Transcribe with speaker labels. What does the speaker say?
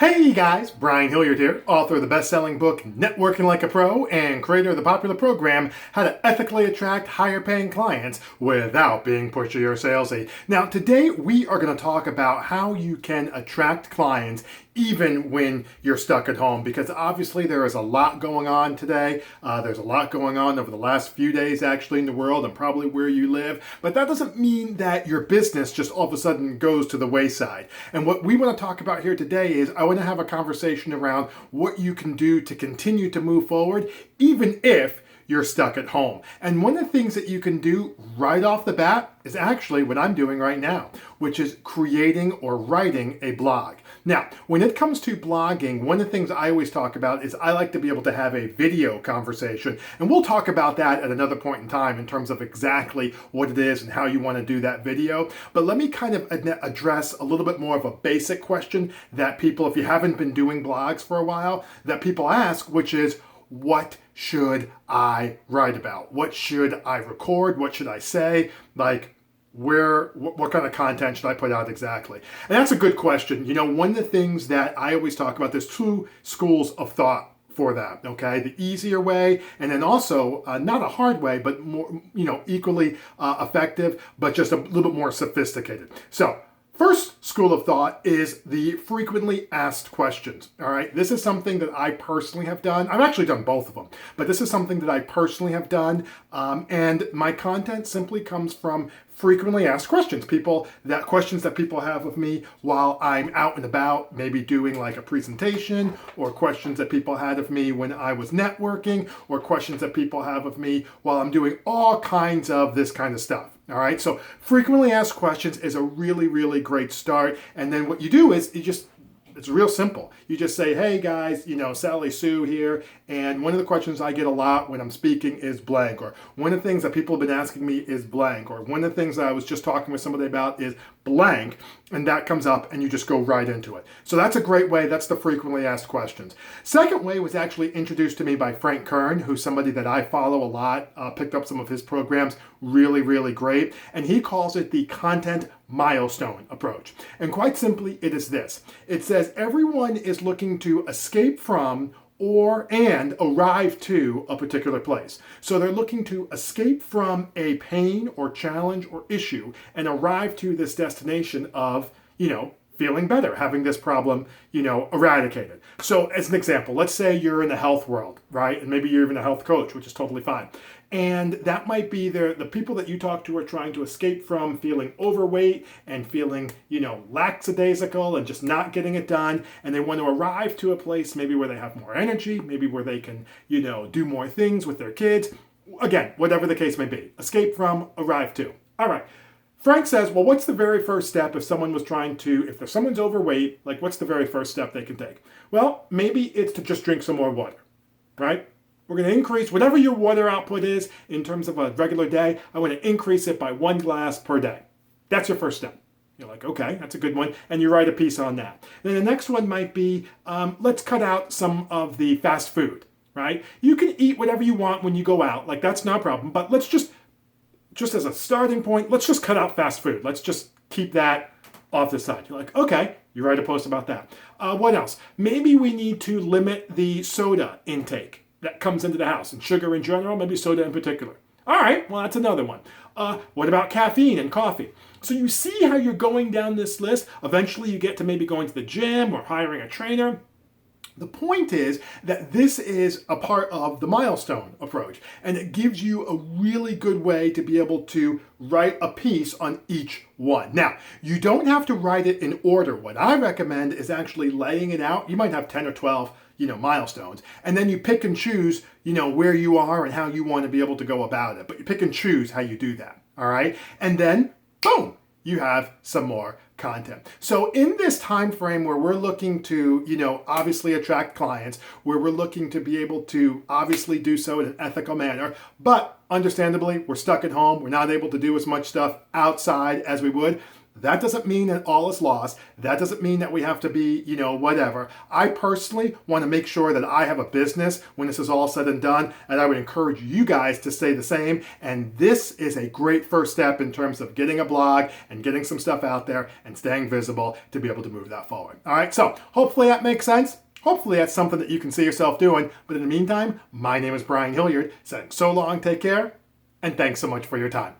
Speaker 1: Hey guys, Brian Hilliard here, author of the best-selling book Networking Like a Pro and creator of the popular program How to Ethically Attract Higher-Paying Clients Without Being Pushy or Salesy. Now today we are going to talk about how you can attract clients even when you're stuck at home, because obviously there is a lot going on today. There's a lot going on over the last few days actually in the world and probably where you live, but that doesn't mean that your business just all of a sudden goes to the wayside. And what we want to talk about here today is I want to have a conversation around what you can do to continue to move forward even if you're stuck at home. And one of the things that you can do right off the bat is actually what I'm doing right now, which is creating or writing a blog. Now, when it comes to blogging, one of the things I always talk about is I like to be able to have a video conversation. And we'll talk about that at another point in time in terms of exactly what it is and how you want to do that video. But let me kind of address a little bit more of a basic question that people, if you haven't been doing blogs for a while, that people ask, which is, what should I write about? What should I record? What should I say? Like, what kind of content should I put out exactly? And that's a good question. You know, one of the things that I always talk about, there's two schools of thought for that, okay? The easier way, and then also not a hard way, but more, equally effective, but just a little bit more sophisticated. So, first school of thought is the frequently asked questions. All right, this is something that I personally have done. I've actually done both of them, but this is something that I personally have done. And my content simply comes from frequently asked questions. Questions that people have of me while I'm out and about, maybe doing like a presentation, or questions that people had of me when I was networking, or questions that people have of me while I'm doing all kinds of this kind of stuff. All right, so frequently asked questions is a really, really great start. And then what you do is it's real simple. You just say, hey guys, Sally Sue here, and one of the questions I get a lot when I'm speaking is blank, or one of the things that people have been asking me is blank, or one of the things that I was just talking with somebody about is blank, and that comes up and you just go right into it. So that's a great way. That's the frequently asked questions. Second way was actually introduced to me by Frank Kern, who's somebody that I follow a lot, picked up some of his programs, really, really great. And he calls it the content milestone approach. And quite simply, it is this. It says everyone is looking to escape from and arrive to a particular place. So they're looking to escape from a pain or challenge or issue and arrive to this destination of, feeling better, having this problem, eradicated. So as an example, let's say you're in the health world, right? And maybe you're even a health coach, which is totally fine. And that might be the people that you talk to are trying to escape from feeling overweight and feeling, lackadaisical and just not getting it done. And they want to arrive to a place maybe where they have more energy, maybe where they can, do more things with their kids. Again, whatever the case may be. Escape from, arrive to. All right. Frank says, well, what's the very first step if someone's overweight, like what's the very first step they can take? Well, maybe it's to just drink some more water, right? We're going to increase whatever your water output is in terms of a regular day. I want to increase it by 1 glass per day. That's your first step. You're like, okay, that's a good one. And you write a piece on that. Then the next one might be, let's cut out some of the fast food, right? You can eat whatever you want when you go out. Like, that's no problem. But let's just as a starting point, let's just cut out fast food. Let's just keep that off the side. You're like, okay, you write a post about that. What else? Maybe we need to limit the soda intake that comes into the house, and sugar in general, maybe soda in particular. All right, well, that's another one. What about caffeine and coffee? So you see how you're going down this list. Eventually you get to maybe going to the gym or hiring a trainer. The point is that this is a part of the milestone approach, and it gives you a really good way to be able to write a piece on each one. Now, you don't have to write it in order. What I recommend is actually laying it out. You might have 10 or 12, milestones, and then you pick and choose, where you are and how you want to be able to go about it. But you pick and choose how you do that, all right? And then, boom, you have some more content. So in this time frame where we're looking to, obviously attract clients, where we're looking to be able to obviously do so in an ethical manner, but understandably, we're stuck at home, we're not able to do as much stuff outside as we would, That doesn't mean that all is lost. That doesn't mean that we have to be, whatever. I personally want to make sure that I have a business when this is all said and done, and I would encourage you guys to say the same. And this is a great first step in terms of getting a blog and getting some stuff out there and staying visible to be able to move that forward. All right, so hopefully that makes sense. Hopefully that's something that you can see yourself doing. But in the meantime, my name is Brian Hilliard, saying so long, take care, and thanks so much for your time.